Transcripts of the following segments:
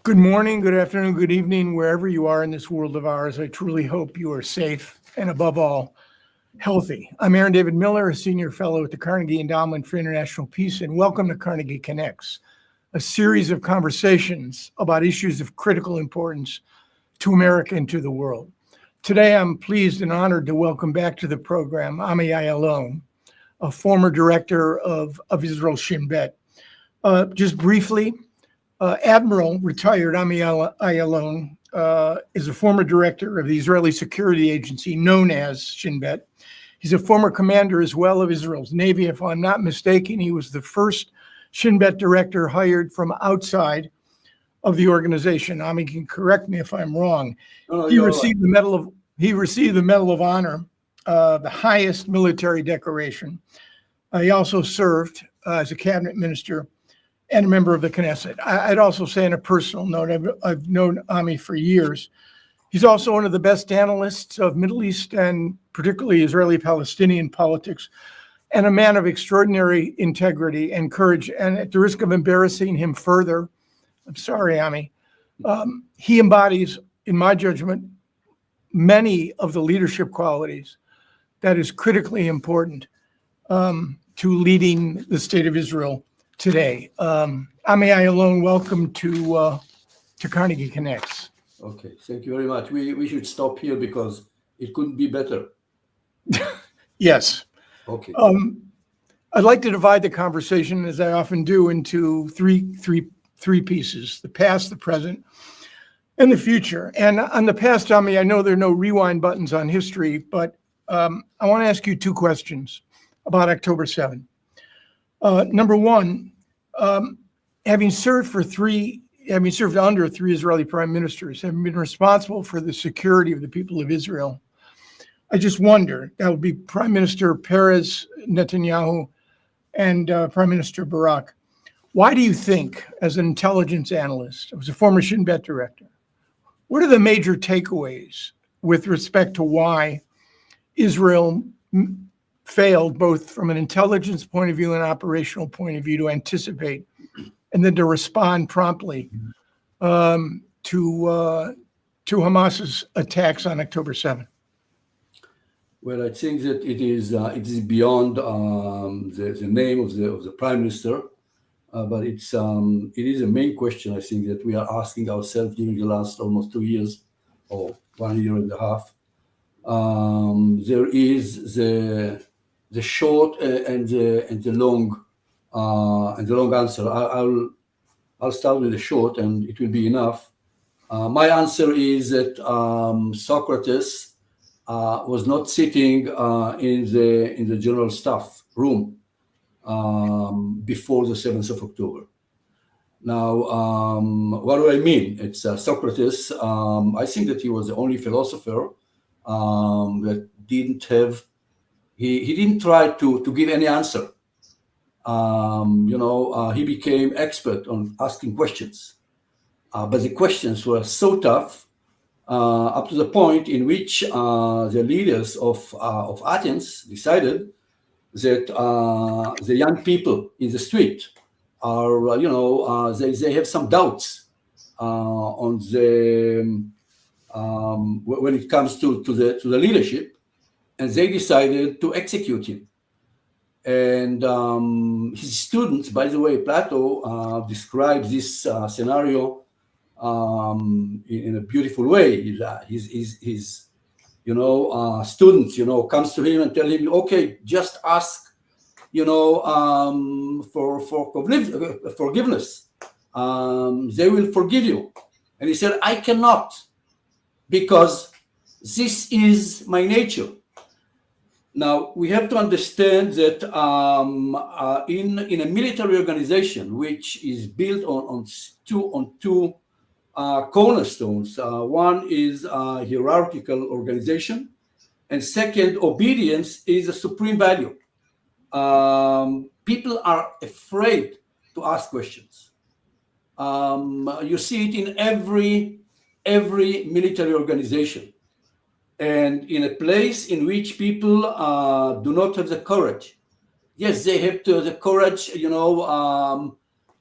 Good morning, good afternoon, good evening, wherever you are in this world of ours. I truly hope you are safe and, above all, healthy. I'm Aaron David Miller, a senior fellow at the Carnegie Endowment for International Peace, and welcome to Carnegie Connects, a series of conversations about issues of critical importance to America and to the world. Today, I'm pleased and honored to welcome back to the program Ayalon, a former director of Israel's Shin Bet. Just briefly, Admiral retired Ayalon is a former director of the Israeli security agency known as Shin Bet. He's a former commander as well of Israel's Navy. If I'm not mistaken, he was the first Shin Bet director hired from outside of the organization. Ami can correct me if I'm wrong. He received the Medal of Honor, the highest military decoration. He also served as a cabinet minister and a member of the Knesset. I'd also say on a personal note, I've known Ami for years. He's also one of the best analysts of Middle East and particularly Israeli-Palestinian politics, and a man of extraordinary integrity and courage. And at the risk of embarrassing him further, I'm sorry, Ami, he embodies, in my judgment, many of the leadership qualities that is critically important to leading the state of Israel today. Ami Ayalon, welcome to Carnegie Connects. Okay, thank you very much. We should stop here because it couldn't be better. Yes. Okay. I'd like to divide the conversation, as I often do, into three pieces: the past, the present, and the future. And on the past, Ami, I know there are no rewind buttons on history, but I want to ask you two questions about October 7th. Number one, having served under three Israeli prime ministers, having been responsible for the security of the people of Israel, I just wonder, that would be Prime Minister Perez, Netanyahu, and Prime Minister Barak. Why do you think, as an intelligence analyst, I was a former Shin Bet director, what are the major takeaways with respect to why Israel failed, both from an intelligence point of view and operational point of view, to anticipate and then to respond promptly to Hamas's attacks on October 7th? Well, I think that it is beyond the name of the prime minister, but it is a main question, I think, that we are asking ourselves during the last almost 2 years or 1 year and a half. There is the short and the long answer. I'll start with the short, and it will be enough. My answer is that Socrates was not sitting in the general staff room before the 7th of October. Now, what do I mean? It's Socrates. I think that he was the only philosopher that didn't have. He didn't try to give any answer. He became expert on asking questions, but the questions were so tough, up to the point in which the leaders of Athens decided that the young people in the street are, they have some doubts on when it comes to the leadership. And they decided to execute him. And his students, by the way, Plato describes this scenario in a beautiful way. His students, comes to him and tell him, okay, just ask, for forgiveness. They will forgive you. And he said, I cannot, because this is my nature. Now, we have to understand that in a military organization, which is built on two cornerstones, one is a hierarchical organization, and second, obedience is a supreme value. People are afraid to ask questions. You see it in every military organization. And in a place in which people do not have the courage, yes, they have the courage,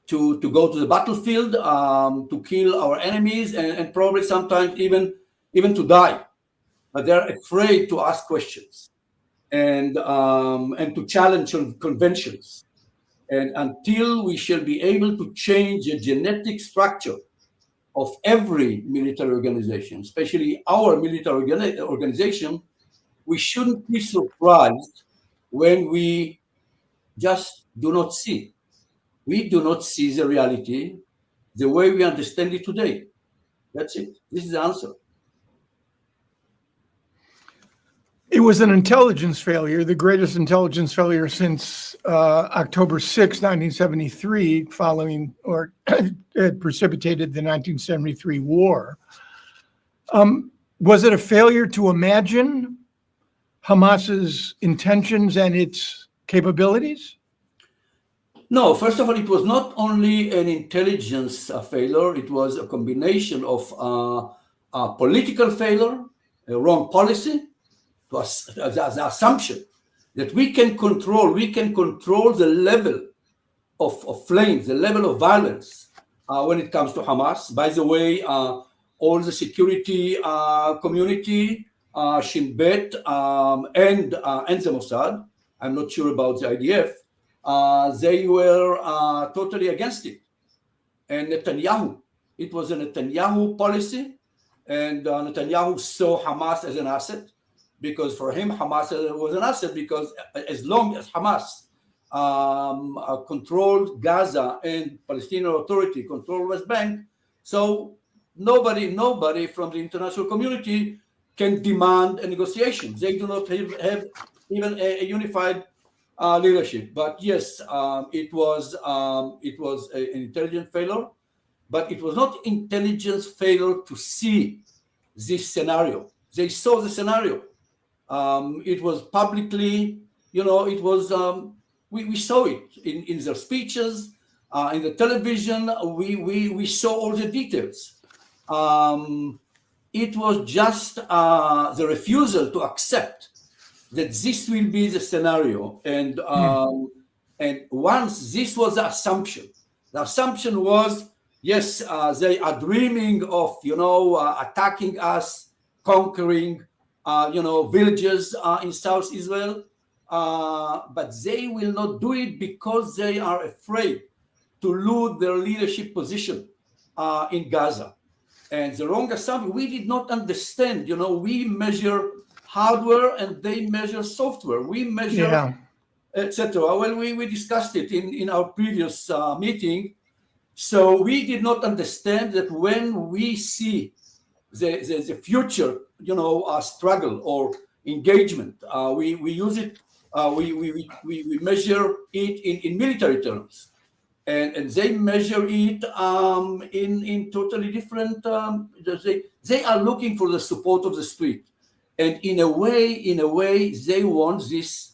to to go to the battlefield, to kill our enemies, and probably sometimes even to die. But they're afraid to ask questions and to challenge conventions. And until we shall be able to change the genetic structure of every military organization, especially our military organization, we shouldn't be surprised when we just do not see. We do not see the reality the way we understand it today. That's it. This is the answer. It was an intelligence failure, the greatest intelligence failure since October 6, 1973, following or it precipitated the 1973 war. Was it a failure to imagine Hamas's intentions and its capabilities? No, first of all, it was not only an intelligence failure, it was a combination of a political failure, a wrong policy, the assumption that we can control the level of flames, the level of violence when it comes to Hamas. By the way, all the security community, Shin Bet and the Mossad, I'm not sure about the IDF, they were totally against it. And Netanyahu, it was a Netanyahu policy, and Netanyahu saw Hamas as an asset, because for him, Hamas was an asset, because as long as Hamas controlled Gaza and Palestinian Authority controlled West Bank, so nobody from the international community can demand a negotiation. They do not have even a unified leadership. But yes, it was an intelligence failure, but it was not intelligence failure to see this scenario. They saw the scenario. It was publicly, it was, we saw it in their speeches, in the television, we saw all the details. It was just the refusal to accept that this will be the scenario. And once this was the assumption was, yes, they are dreaming of, attacking us, conquering, villages in South Israel, but they will not do it because they are afraid to lose their leadership position in Gaza. And the wrong assumption, we did not understand, we measure hardware and they measure software. We measure, etc. Well, we discussed it in our previous meeting. So we did not understand that when we see the future, struggle or engagement, we use it, we measure it in military terms, and they measure it in totally different. They are looking for the support of the street, and in a way, they won this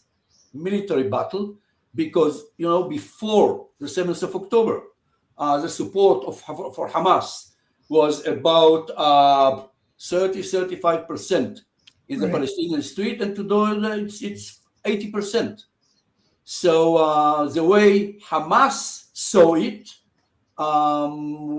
military battle because before the 7th of October, the support for Hamas was about 30-35% in the Palestinian street, and today it's 80%. So the way Hamas saw it,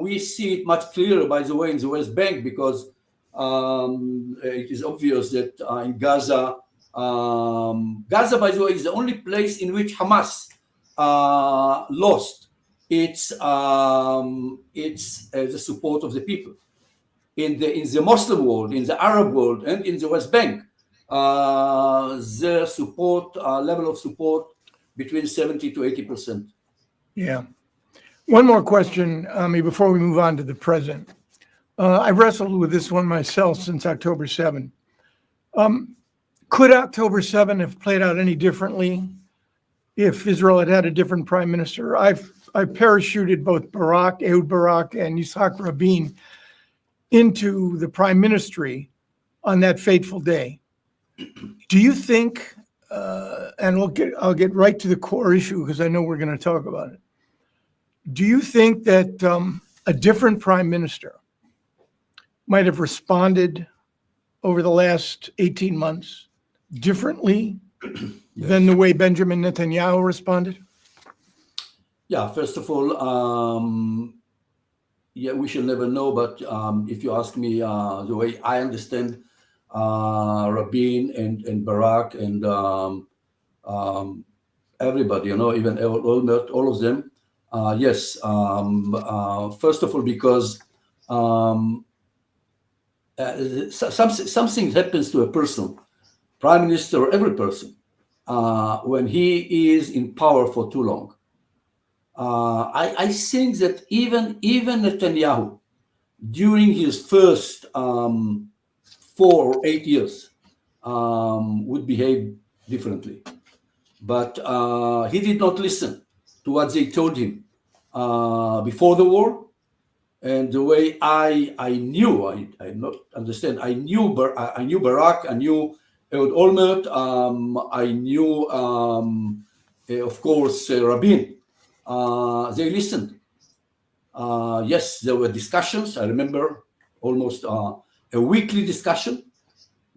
we see it much clearer, by the way, in the West Bank, because it is obvious that in Gaza, by the way, is the only place in which Hamas lost its the support of the people. In the Muslim world, in the Arab world, and in the West Bank, the support level of support between 70 to 80%. Yeah. One more question, Ami, before we move on to the present. I've wrestled with this one myself since October 7. Could October 7 have played out any differently if Israel had had a different prime minister? I parachuted both Ehud Barak and Yitzhak Rabin into the prime ministry on that fateful day. Do you think, and I'll get right to the core issue because I know we're going to talk about it. Do you think that a different prime minister might have responded over the last 18 months differently than the way Benjamin Netanyahu responded? Yeah, first of all, yeah, we shall never know. But if you ask me, the way I understand Rabin and Barak and everybody, even all of them, yes. First of all, because something happens to a person, prime minister, or every person, when he is in power for too long. I think that even Netanyahu, during his first 4 or 8 years, would behave differently. But he did not listen to what they told him before the war. And the way I knew, I not understand, I knew Barak, I knew Ehud Olmert, I knew, of course, Rabin. They listened. Yes, there were discussions. I remember almost a weekly discussion,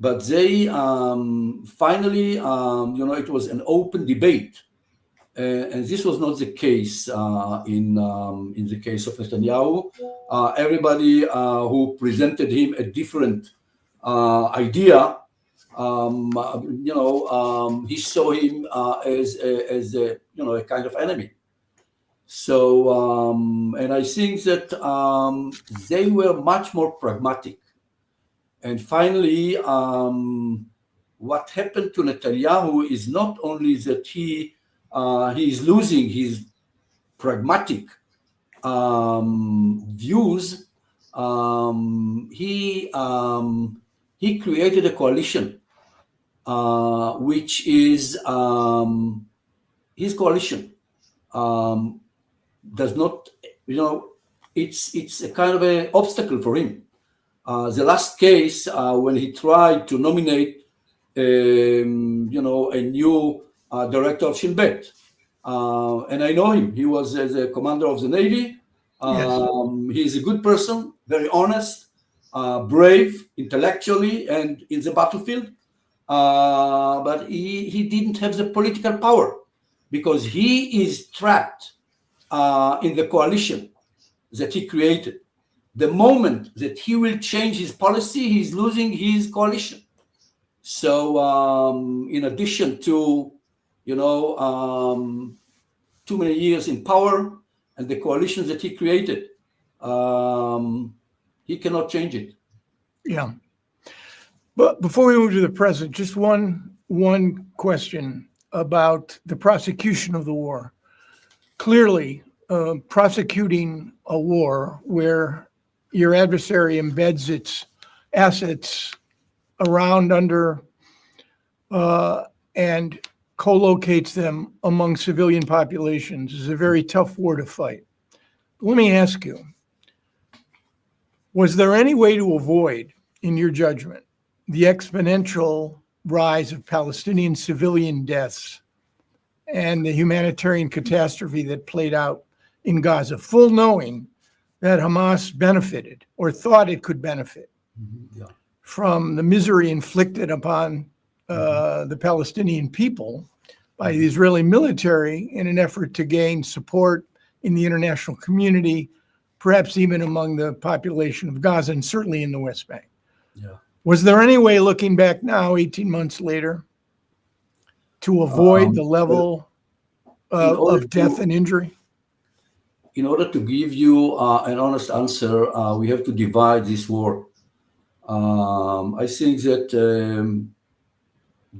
but they finally, it was an open debate, and this was not the case in the case of Netanyahu. Everybody who presented him a different idea, he saw him as a a kind of enemy. So, and I think that they were much more pragmatic. And finally, what happened to Netanyahu is not only that he is losing his pragmatic views. He created a coalition, which is his coalition. Does not, it's a kind of an obstacle for him. The last case, when he tried to nominate, a new director of Shin Bet, and I know him. He was the commander of the Navy. He's a good person, very honest, brave, intellectually, and in the battlefield. But he didn't have the political power because he is trapped in the coalition that he created. The moment that he will change his policy, he's losing his coalition. So, in addition to, too many years in power and the coalition that he created, he cannot change it. Yeah. But before we move to the present, just one question about the prosecution of the war. Clearly, prosecuting a war where your adversary embeds its assets around, under, and co-locates them among civilian populations is a very tough war to fight. Let me ask you, was there any way to avoid, in your judgment, the exponential rise of Palestinian civilian deaths and the humanitarian catastrophe that played out in Gaza, full knowing that Hamas benefited or thought it could benefit from the misery inflicted upon the Palestinian people by the Israeli military in an effort to gain support in the international community, perhaps even among the population of Gaza and certainly in the West Bank? Yeah. Was there any way, looking back now, 18 months later, to avoid the level of death and injury? In order to give you an honest answer, we have to divide this war. I think that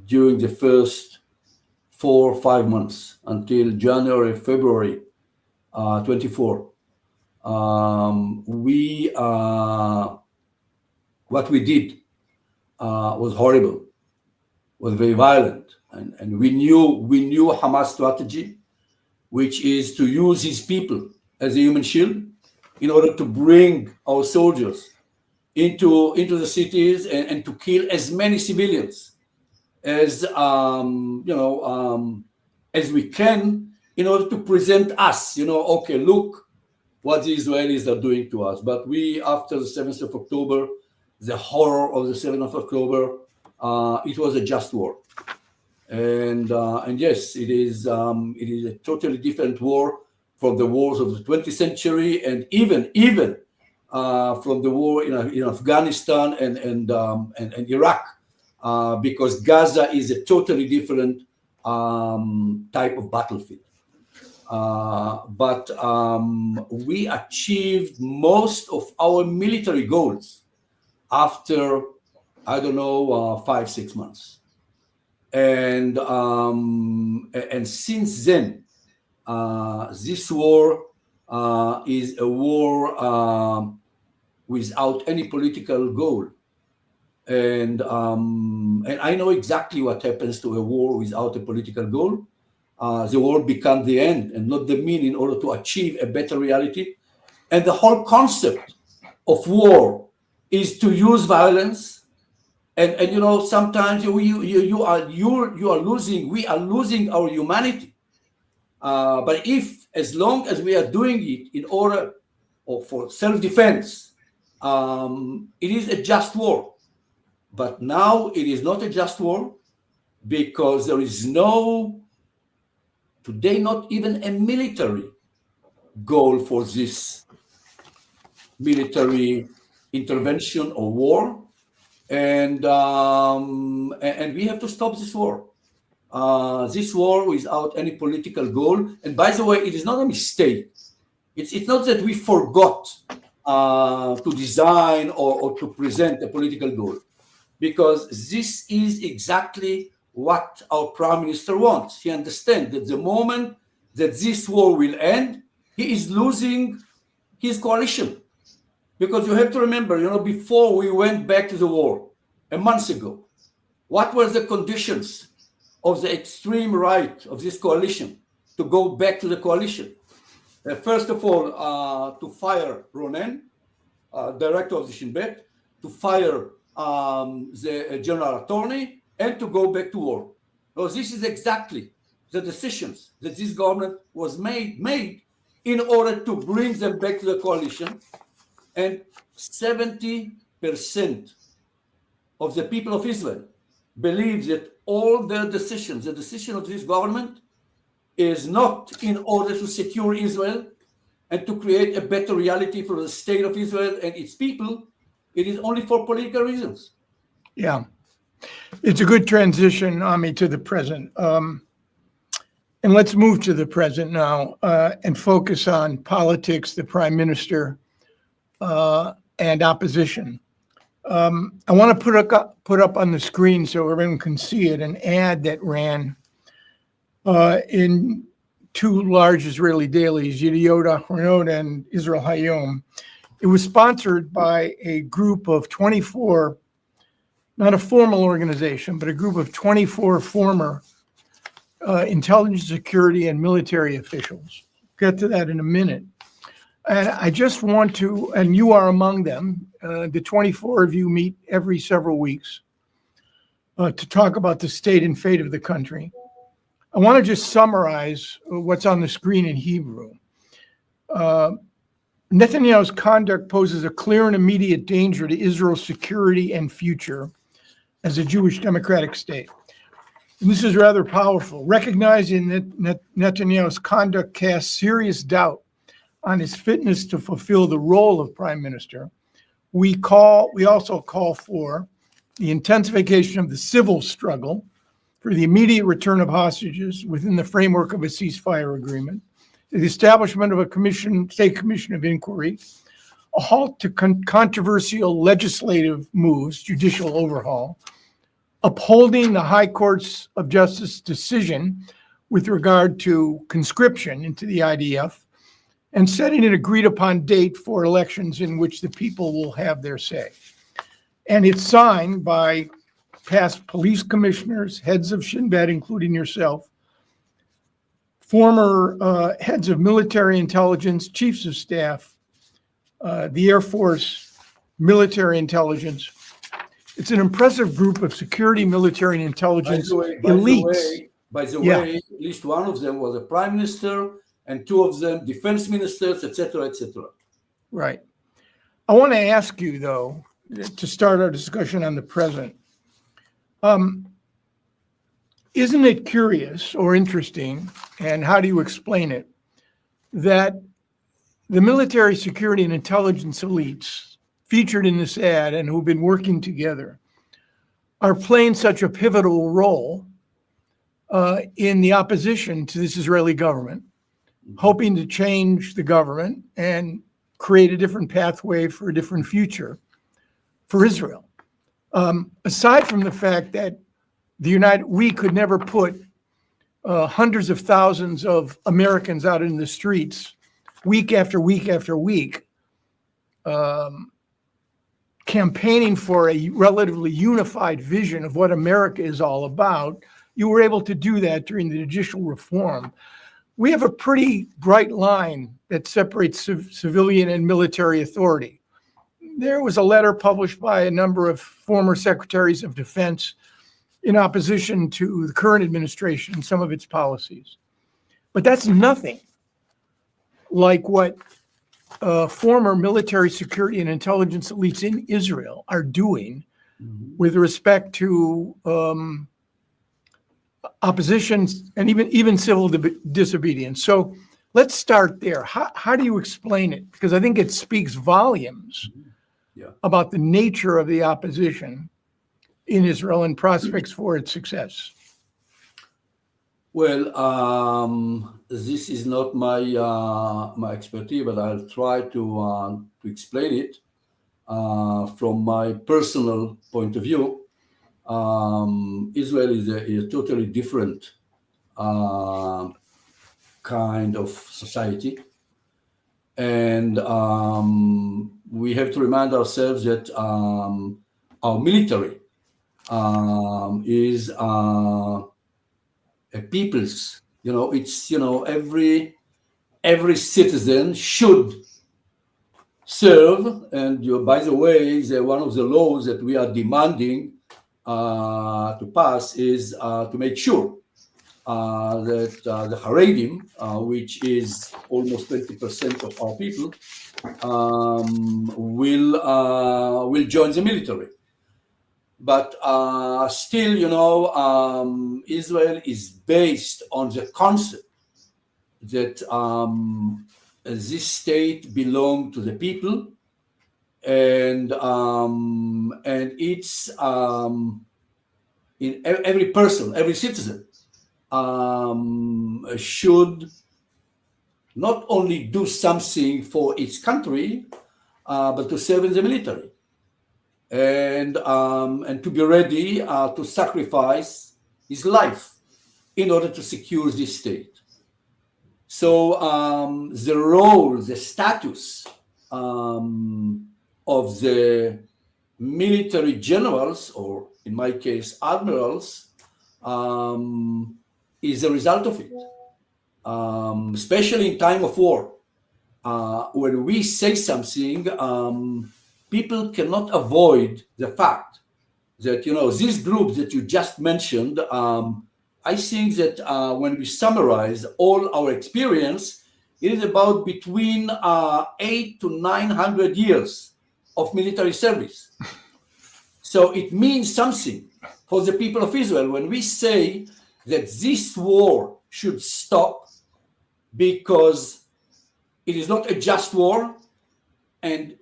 during the first 4 or 5 months until January, February 24, what we did was horrible, was very violent, and we knew Hamas strategy, which is to use his people as a human shield in order to bring our soldiers into the cities and to kill as many civilians as as we can, in order to present us, okay, look what the Israelis are doing to us. But we, after the 7th of October, the horror of the 7th of October, it was a just war. And yes, it is a totally different war from the wars of the 20th century, and even from the war in Afghanistan and Iraq, because Gaza is a totally different type of battlefield. But we achieved most of our military goals after, I don't know, 5-6 months. And since then, this war is a war without any political goal. And I know exactly what happens to a war without a political goal. The war becomes the end and not the mean in order to achieve a better reality. And the whole concept of war is to use violence. And sometimes we are losing our humanity. But as long as we are doing it in order for self-defense, it is a just war. But now it is not a just war, because there is today not even a military goal for this military intervention or war. And we have to stop this war. This war without any political goal. And by the way, it is not a mistake. It's not that we forgot to design or to present a political goal, because this is exactly what our prime minister wants. He understands that the moment that this war will end, he is losing his coalition. Because you have to remember, before we went back to the war a month ago, what were the conditions of the extreme right of this coalition to go back to the coalition? First of all, to fire Ronen, director of the Shin Bet, to fire the general attorney, and to go back to war. So this is exactly the decisions that this government was made in order to bring them back to the coalition. And 70% of the people of Israel believe that all their decisions, the decision of this government, is not in order to secure Israel and to create a better reality for the state of Israel and its people. It is only for political reasons. Yeah. It's a good transition, Ami, to the present. And let's move to the present now and focus on politics, the prime minister, and opposition. I want to put up on the screen so everyone can see it an ad that ran in two large Israeli dailies, Yediot Ahronot and Israel Hayom. It was sponsored by a group of 24, not a formal organization, but a group of 24 former intelligence, security, and military officials. Get to that in a minute. And I just want to, and you are among them, the 24 of you meet every several weeks to talk about the state and fate of the country. I want to just summarize what's on the screen in Hebrew. Netanyahu's conduct poses a clear and immediate danger to Israel's security and future as a Jewish democratic state. And this is rather powerful. Recognizing that Netanyahu's conduct casts serious doubt on his fitness to fulfill the role of prime minister, we also call for the intensification of the civil struggle, for the immediate return of hostages within the framework of a ceasefire agreement, the establishment of a state commission of inquiry, a halt to controversial legislative moves, judicial overhaul, upholding the High Courts of Justice decision with regard to conscription into the IDF, and setting an agreed upon date for elections in which the people will have their say. And it's signed by past police commissioners, heads of Shin Bet, including yourself, former heads of military intelligence, chiefs of staff, the Air Force, military intelligence. It's an impressive group of security, military, and intelligence elites. By the way, at least one of them was a prime minister, and two of them defense ministers, etc., etc. Right. I want to ask you, though, to start our discussion on the present. Isn't it curious or interesting, and how do you explain it, that the military, security, and intelligence elites featured in this ad and who've been working together are playing such a pivotal role in the opposition to this Israeli government, hoping to change the government and create a different pathway for a different future for Israel. Aside from the fact that we could never put hundreds of thousands of Americans out in the streets week after week after week, campaigning for a relatively unified vision of what America is all about. You were able to do that during the judicial reform. We have a pretty bright line that separates civilian and military authority. There was a letter published by a number of former secretaries of defense in opposition to the current administration and some of its policies. But that's nothing like what former military, security, and intelligence elites in Israel are doing with respect to opposition and even civil disobedience. So let's start there. How do you explain it? Because I think it speaks volumes about the nature of the opposition in Israel and prospects for its success. Well, this is not my my expertise, but I'll try to explain it from my personal point of view. Israel is a totally different kind of society, and we have to remind ourselves that our military is a people's. It's every citizen should serve, and by the way, one of the laws that we are demanding to pass is to make sure that the Haredim, which is almost 20% of our people, will join the military. But still, Israel is based on the concept that this state belongs to the people, and it's in every person, every citizen should not only do something for its country, but to serve in the military, and to be ready to sacrifice his life in order to secure this state. So the role, the status of the military generals, or in my case, admirals, is a result of it, especially in time of war. When we say something, people cannot avoid the fact that, this group that you just mentioned, I think that when we summarize all our experience, it is about between 800 to 900 years of military service. So it means something for the people of Israel when we say that this war should stop, because it is not a just war, and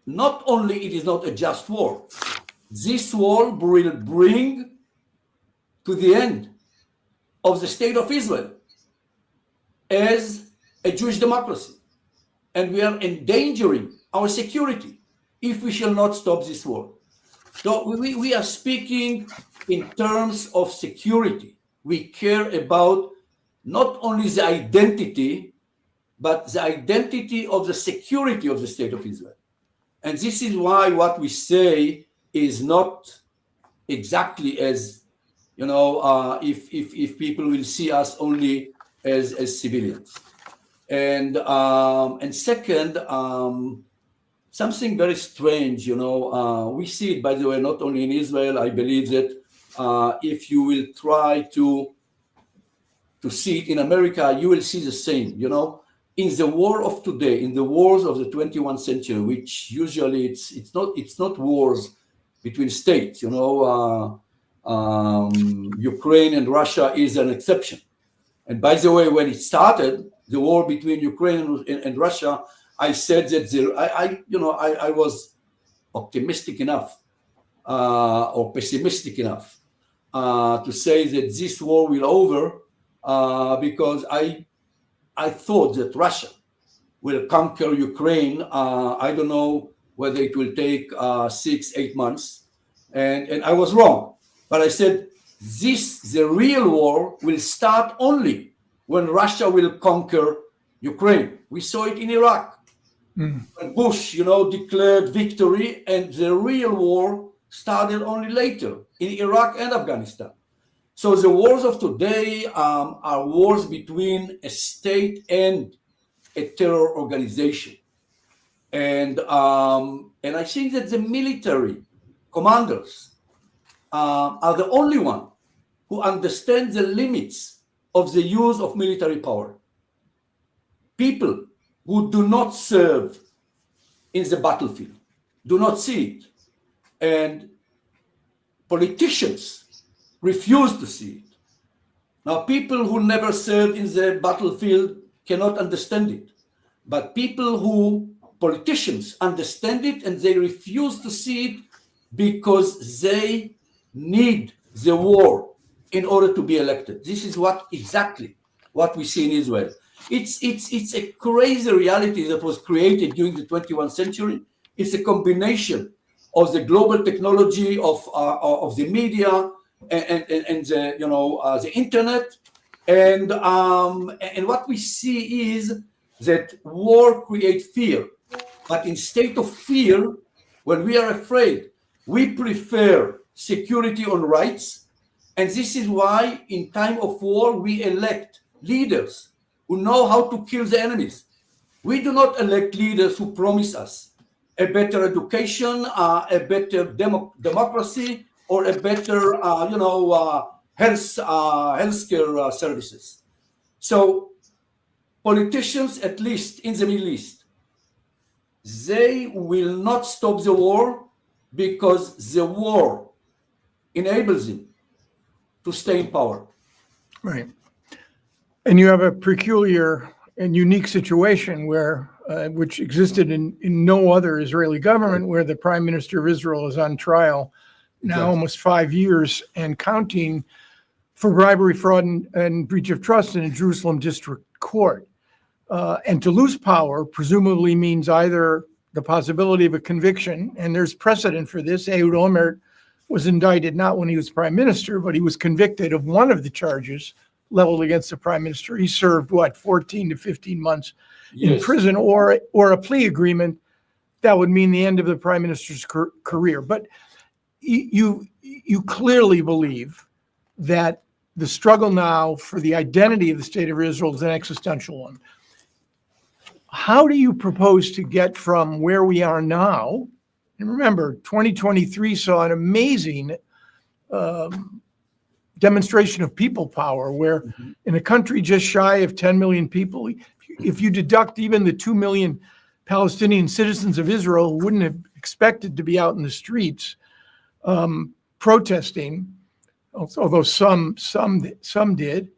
not only it is not a just war, this war will bring to the end of the state of Israel as a Jewish democracy. And we are endangering our security if we shall not stop this war. So we are speaking in terms of security. We care about not only the identity, but the identity of the security of the state of Israel. And this is why what we say is not exactly as, if people will see us only as civilians. And second, something very strange, we see it, by the way, not only in Israel. I believe that if you will try to see it in America, you will see the same, in the war of today, in the wars of the 21st century, which usually it's not wars between states, Ukraine and Russia is an exception. And by the way, when it started, the war between Ukraine and Russia, I said that I was optimistic enough or pessimistic enough to say that this war will over because I thought that Russia will conquer Ukraine. I don't know whether it will take 6-8 months, and I was wrong. But I said the real war will start only when Russia will conquer Ukraine. We saw it in Iraq. When Bush, declared victory, and the real war started only later in Iraq and Afghanistan. So the wars of today are wars between a state and a terror organization. And I think that the military commanders are the only one who understand the limits of the use of military power. People who do not serve in the battlefield do not see it. And politicians refuse to see it. Now, people who never served in the battlefield cannot understand it. But politicians understand it, and they refuse to see it because they need the war in order to be elected. This is exactly what we see in Israel. It's a crazy reality that was created during the 21st century. It's a combination of the global technology of the media and the internet, and what we see is that war creates fear. But instead of fear, when we are afraid, we prefer security on rights. And this is why in time of war, we elect leaders who know how to kill the enemies. We do not elect leaders who promise us a better education, a better democracy, or a better, healthcare services. So politicians, at least in the Middle East, they will not stop the war because the war enables them to stay in power. Right. And you have a peculiar and unique situation where, which existed in no other Israeli government, where the prime minister of Israel is on trial now almost 5 years and counting for bribery, fraud, and breach of trust in a Jerusalem district court. And to lose power presumably means either the possibility of a conviction, and there's precedent for this. Ehud Olmert was indicted not when he was prime minister, but he was convicted of one of the charges leveled against the prime minister. He served 14 to 15 months in prison, or a plea agreement that would mean the end of the prime minister's career. But you clearly believe that the struggle now for the identity of the state of Israel is an existential one. How do you propose to get from where we are now? And remember, 2023 saw an amazing demonstration of people power, where in a country just shy of 10 million people, if you deduct even the 2 million Palestinian citizens of Israel who wouldn't have expected to be out in the streets protesting, although some did,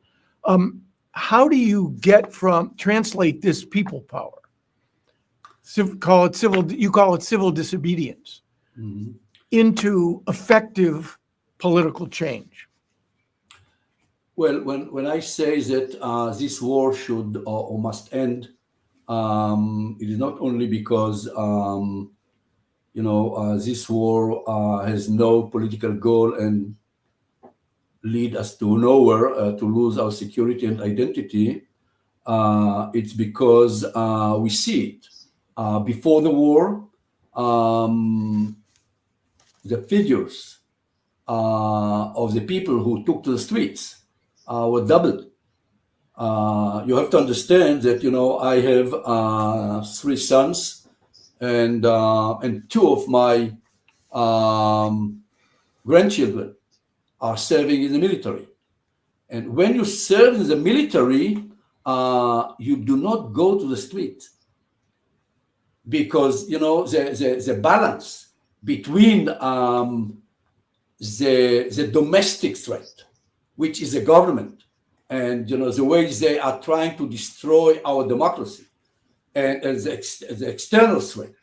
how do you translate this people power? You call it civil disobedience into effective political change? Well, when I say that this war should or must end, it is not only because this war has no political goal and lead us to nowhere, to lose our security and identity. It's because we see it. Before the war, the figures of the people who took to the streets were doubled. You have to understand that I have 3 sons, and 2 of my grandchildren are serving in the military. And when you serve in the military, you do not go to the street, because the balance between the domestic threat, which is the government, and the way they are trying to destroy our democracy, and as the external threat,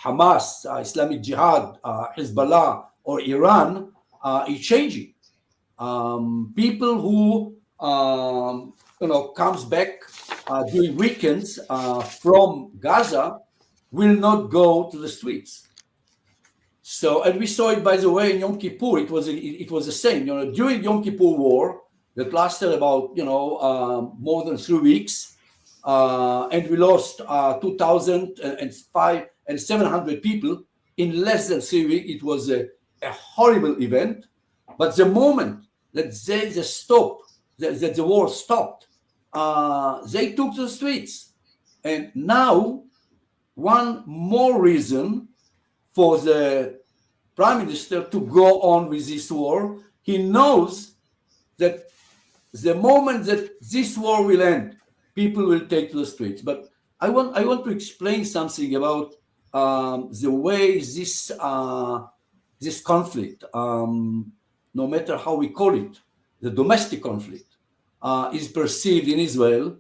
Hamas, Islamic Jihad, Hezbollah, or Iran, is changing. People who comes back during weekends from Gaza will not go to the streets. So, and we saw it, by the way, in Yom Kippur. It was the same. During Yom Kippur war that lasted about more than 3 weeks, and we lost 2,700 people in less than 3 weeks. It was a horrible event. But the moment that the war stopped, they took to the streets. And now, one more reason for the prime minister to go on with this war. He knows that the moment that this war will end, people will take to the streets. But I want to explain something about the way this conflict, no matter how we call it, the domestic conflict, is perceived in Israel.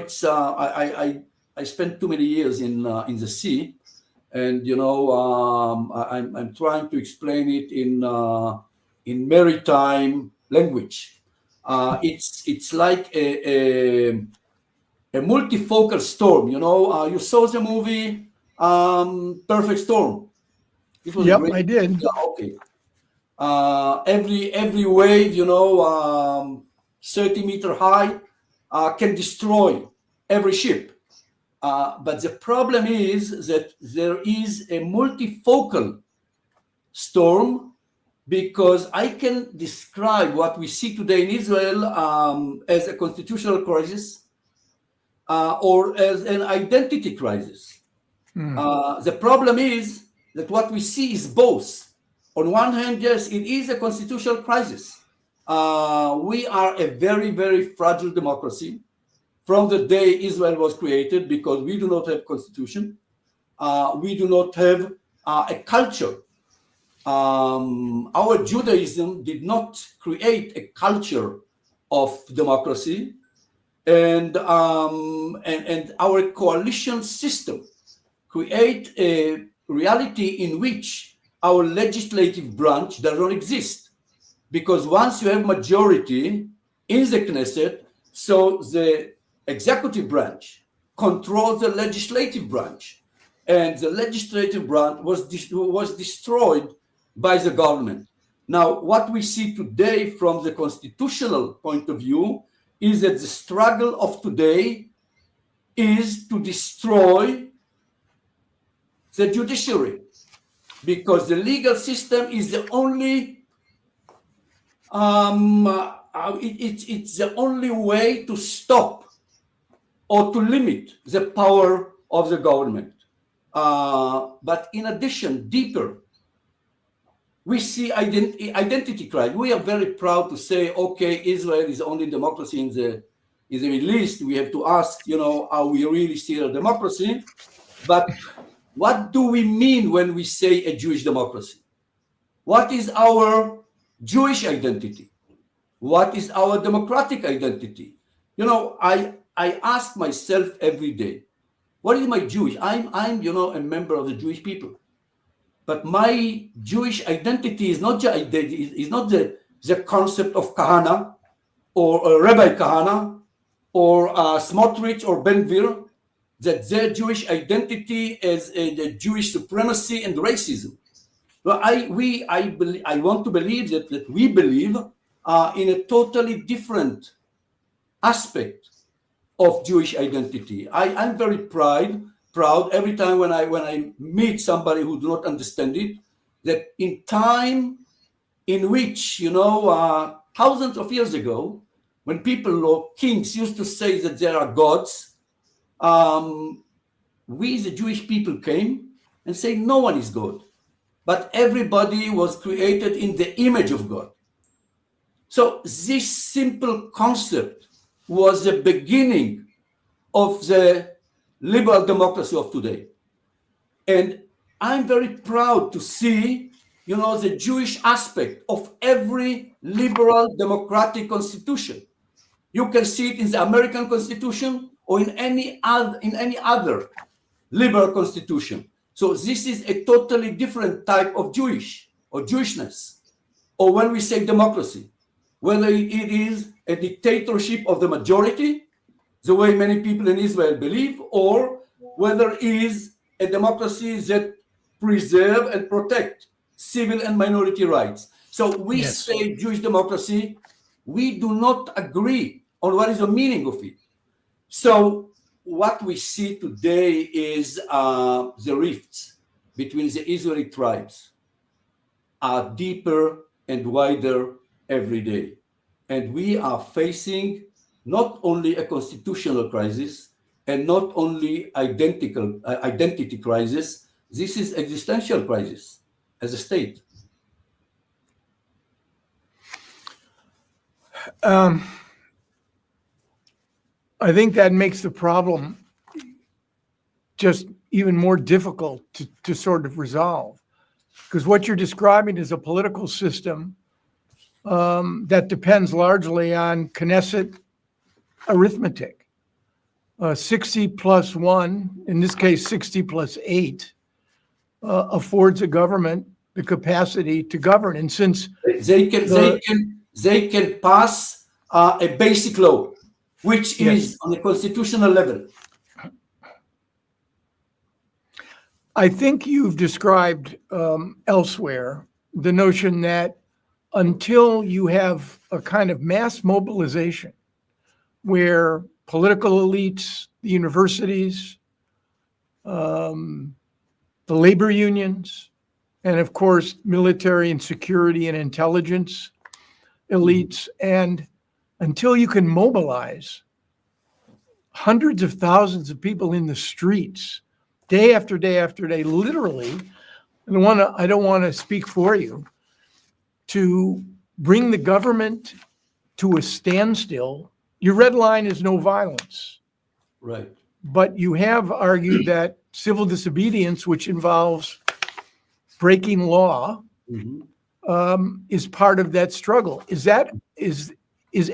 It's I spent too many years in the sea, and I'm trying to explain it in maritime language. It's like a multifocal storm. You saw the movie Perfect Storm. It was Yep, great. I did. Yeah, okay. Every wave, 30-meter high, can destroy every ship. But the problem is that there is a multifocal storm, because I can describe what we see today in Israel as a constitutional crisis or as an identity crisis. The problem is that what we see is both. On one hand, yes, it is a constitutional crisis. We are a very, very fragile democracy from the day Israel was created, because we do not have constitution. We do not have a culture. Our Judaism did not create a culture of democracy, and our coalition system create a reality in which our legislative branch does not exist. Because once you have majority in the Knesset, so the executive branch controls the legislative branch, and the legislative branch was destroyed by the government. Now, what we see today from the constitutional point of view is that the struggle of today is to destroy the judiciary, because the legal system is the only it's the only way to stop or to limit the power of the government. But in addition, deeper, we see identity crisis. We are very proud to say, okay, Israel is the only democracy in the Middle East. We have to ask, are we really still a democracy? But what do we mean when we say a Jewish democracy? What is our Jewish identity? What is our democratic identity? I ask myself every day, what is my Jewish? I'm a member of the Jewish people. But my Jewish identity is not the concept of Kahana or Rabbi Kahana or Smotrich or Ben Gvir, that their Jewish identity is the Jewish supremacy and racism. Well, I want to believe that we believe in a totally different aspect of Jewish identity. I'm very proud every time when I meet somebody who do not understand it, that in time in which, thousands of years ago, when people or kings used to say that there are gods, we the Jewish people came and say no one is God, but everybody was created in the image of God. So this simple concept was the beginning of the liberal democracy of today. And I'm very proud to see the Jewish aspect of every liberal democratic constitution. You can see it in the American Constitution or in any other liberal constitution. So this is a totally different type of Jewish or Jewishness. Or when we say democracy, whether it is a dictatorship of the majority, the way many people in Israel believe, or whether it is a democracy that preserve and protect civil and minority rights. So we say Jewish democracy, we do not agree on what is the meaning of it. So what we see today is the rifts between the Israeli tribes are deeper and wider every day. And we are facing not only a constitutional crisis and not only identity crisis, this is existential crisis as a state. I think that makes the problem just even more difficult to sort of resolve, because what you're describing is a political system that depends largely on Knesset arithmetic. 60 plus 1, in this case 60 plus 8, affords a government the capacity to govern. And since they can pass a basic law, which is on a constitutional level. I think you've described elsewhere the notion that until you have a kind of mass mobilization where political elites, the universities, the labor unions, and of course, military and security and intelligence elites, and until you can mobilize hundreds of thousands of people in the streets, day after day after day, literally, I don't want to speak for you, to bring the government to a standstill. Your red line is no violence. Right. But you have argued that civil disobedience, which involves breaking law, is part of that struggle. Is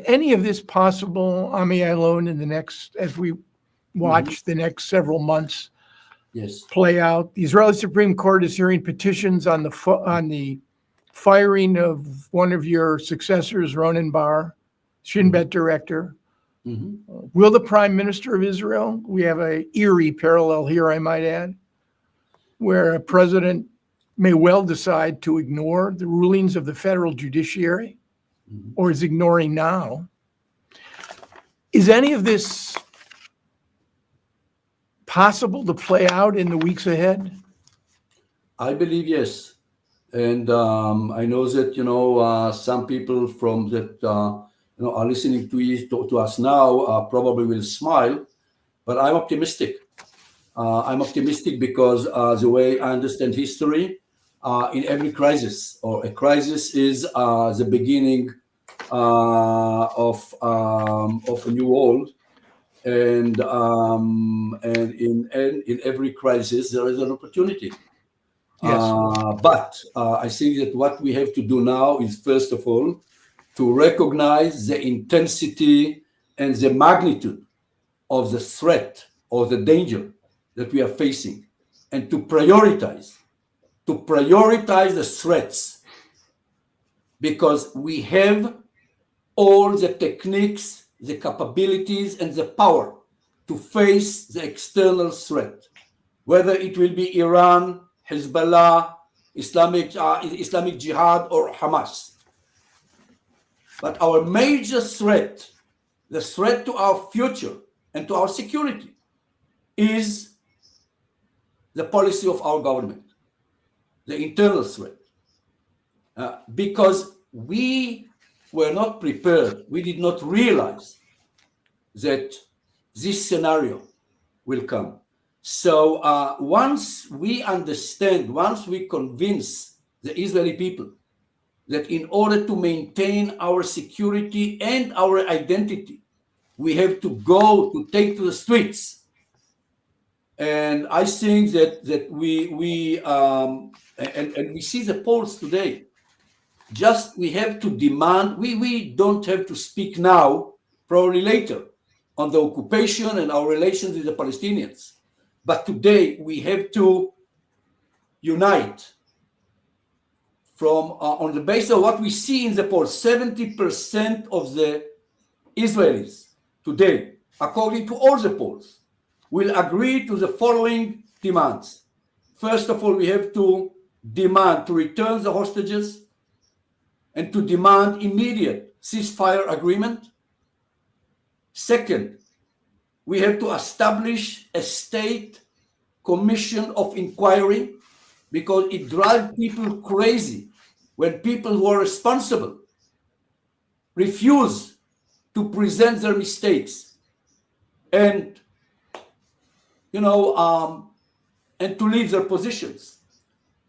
any of this possible, Ayalon, in the next, as we watch the next several months play out? The Israeli Supreme Court is hearing petitions on the firing of one of your successors, Ronen Bar, Shin Bet director. Will the Prime Minister of Israel, we have an eerie parallel here, I might add, where a president may well decide to ignore the rulings of the federal judiciary, or is ignoring now. Is any of this possible to play out in the weeks ahead? I believe yes. And I know that, some people from that, are listening to us now probably will smile, but I'm optimistic. I'm optimistic because the way I understand history, in every crisis, or a crisis is the beginning of a new world, and in every crisis there is an opportunity. But I think that what we have to do now is, first of all, to recognize the intensity and the magnitude of the threat or the danger that we are facing, and to prioritize the threats, because we have all the techniques, the capabilities, and the power to face the external threat, whether it will be Iran, Hezbollah, Islamic Jihad, or Hamas. But our major threat, the threat to our future and to our security, is the policy of our government, the internal threat. Because we were not prepared, we did not realize that this scenario will come. So once we understand, once we convince the Israeli people that in order to maintain our security and our identity, we have to take to the streets, And I think that we and we see the polls today. Just we have to demand. We don't have to speak now, probably later, on the occupation and our relations with the Palestinians. But today we have to unite from on the basis of what we see in the polls. 70% of the Israelis today, according to all the polls, will agree to the following demands. First of all, we have to demand to return the hostages and to demand immediate ceasefire agreement. Second, we have to establish a state commission of inquiry, because it drives people crazy when people who are responsible refuse to present their mistakes and and to leave their positions.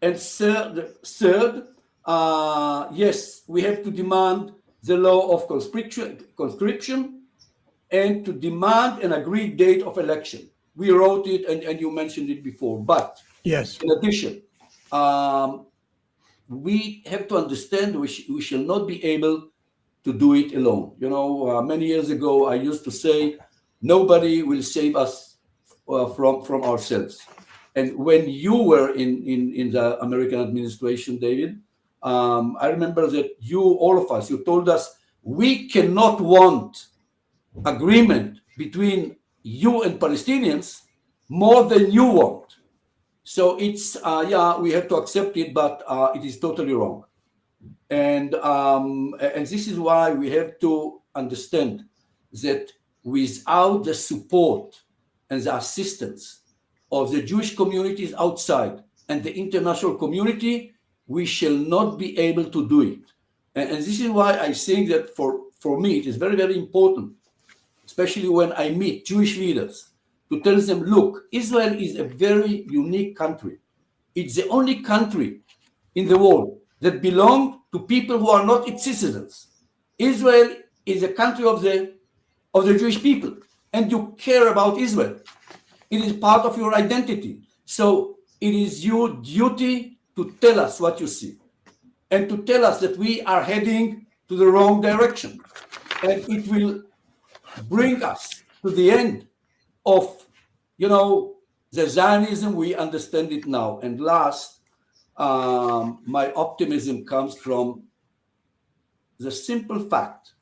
And third, yes, we have to demand the law of conscription and to demand an agreed date of election. We wrote it, and you mentioned it before. But yes, in addition, we have to understand we shall not be able to do it alone. Many years ago, I used to say, nobody will save us from ourselves. And when you were in the American administration, David, I remember that all of us, you told us, we cannot want agreement between you and Palestinians more than you want. So it's, we have to accept it, but it is totally wrong. And this is why we have to understand that without the support and the assistance of the Jewish communities outside and the international community, we shall not be able to do it. And this is why I think that for me, it is very, very important, especially when I meet Jewish leaders, to tell them, look, Israel is a very unique country. It's the only country in the world that belongs to people who are not its citizens. Israel is a country of the Jewish people, and you care about Israel. It is part of your identity. So it is your duty to tell us what you see and to tell us that we are heading to the wrong direction. And it will bring us to the end of, the Zionism, we understand it now. And last, my optimism comes from the simple fact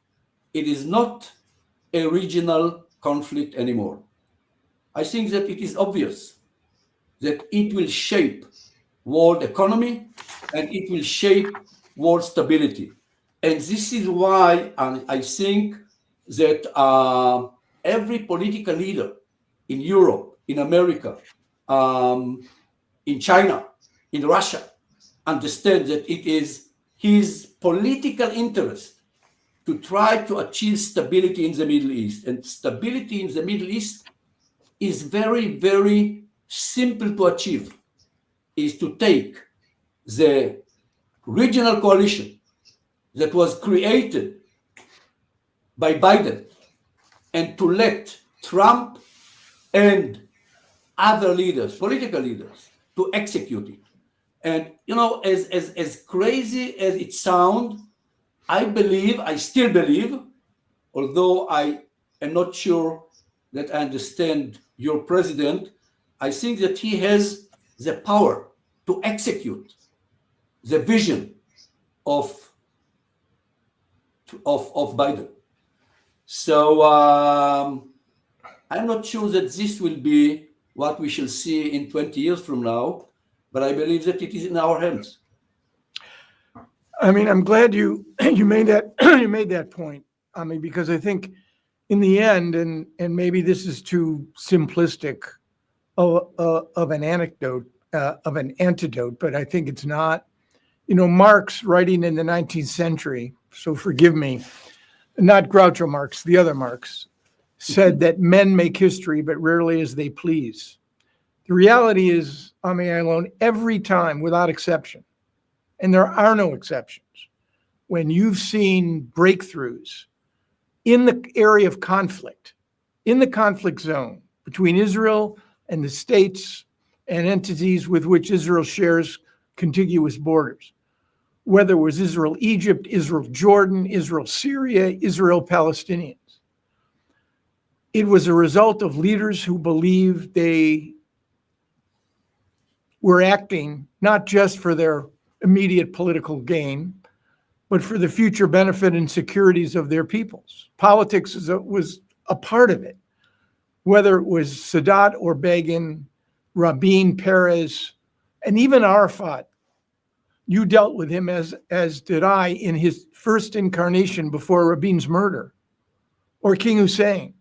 it is not a regional conflict anymore. I think that it is obvious that it will shape world economy and it will shape world stability. And this is why I think that every political leader in Europe, in America, in China, in Russia, understands that it is his political interest to try to achieve stability in the Middle East. And stability in the Middle East is very, very simple to achieve. Is to take the regional coalition that was created by Biden and to let Trump and other leaders, political leaders, to execute it. And, as crazy as it sounds, I still believe, although I am not sure that I understand your president, I think that he has the power to execute the vision of Biden. So I'm not sure that this will be what we shall see in 20 years from now, but I believe that it is in our hands. I mean, I'm glad you made that point. I mean, because I think in the end, and maybe this is too simplistic of an anecdote, of an antidote, but I think it's not. Marx, writing in the 19th century, so forgive me, not Groucho Marx, the other Marx, said that men make history, but rarely as they please. The reality is, Ayalon, every time, without exception, and there are no exceptions, when you've seen breakthroughs in the area of conflict, in the conflict zone between Israel and the states and entities with which Israel shares contiguous borders, whether it was Israel-Egypt, Israel-Jordan, Israel-Syria, Israel-Palestinians. It was a result of leaders who believed they were acting not just for their immediate political gain, but for the future benefit and securities of their peoples. Politics was a part of it, whether it was Sadat or Begin, Rabin, Peres, and even Arafat. You dealt with him, as did I, in his first incarnation before Rabin's murder, or King Hussein,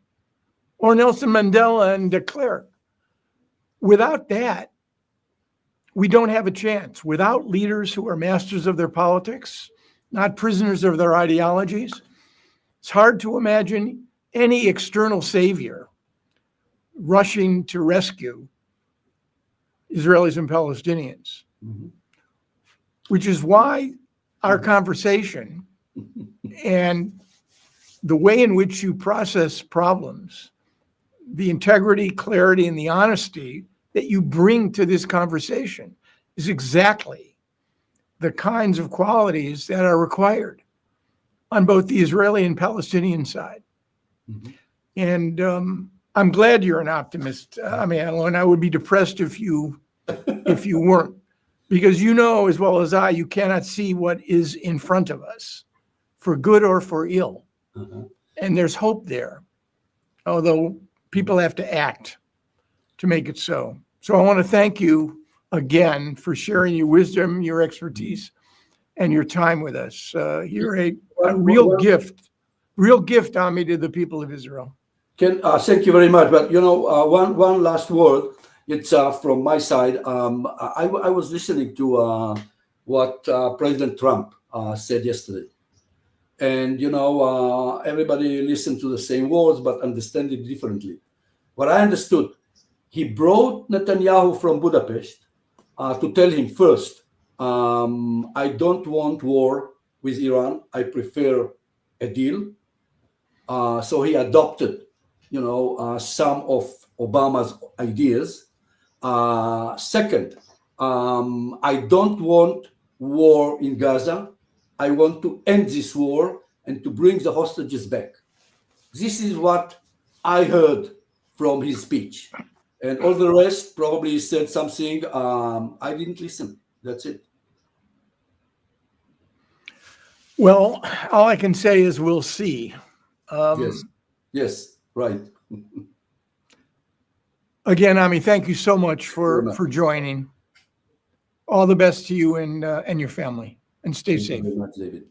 or Nelson Mandela and de Klerk. Without that, we don't have a chance. Without leaders who are masters of their politics, not prisoners of their ideologies, it's hard to imagine any external savior rushing to rescue Israelis and Palestinians. Mhm. Which is why our conversation and the way in which you process problems, the integrity, clarity, and the honesty that you bring to this conversation is exactly the kinds of qualities that are required on both the Israeli and Palestinian side. Mhm. And I'm glad you're an optimist. Ayalon, I would be depressed if you weren't. Because you know as well as I, you cannot see what is in front of us, for good or for ill. Uh-huh. And there's hope there, although people have to act to make it so. So I want to thank you again for sharing your wisdom, your expertise, and your time with us. You're a real gift, Ami, to the people of Israel. Thank you very much. But one last word. It's from my side. I was listening to what President Trump said yesterday, and everybody listened to the same words but understand it differently. What I understood, he brought Netanyahu from Budapest to tell him first, I don't want war with Iran. I prefer a deal. So he adopted, some of Obama's ideas. Second, I don't want war in Gaza. I want to end this war and to bring the hostages back. This is what I heard from his speech. And all the rest probably he said something. I didn't listen. That's it. Well, all I can say is we'll see. Yes, right. Again, Ami, thank you so much Very much. for joining. All the best to you and your family, and stay Thank you safe. very much, David.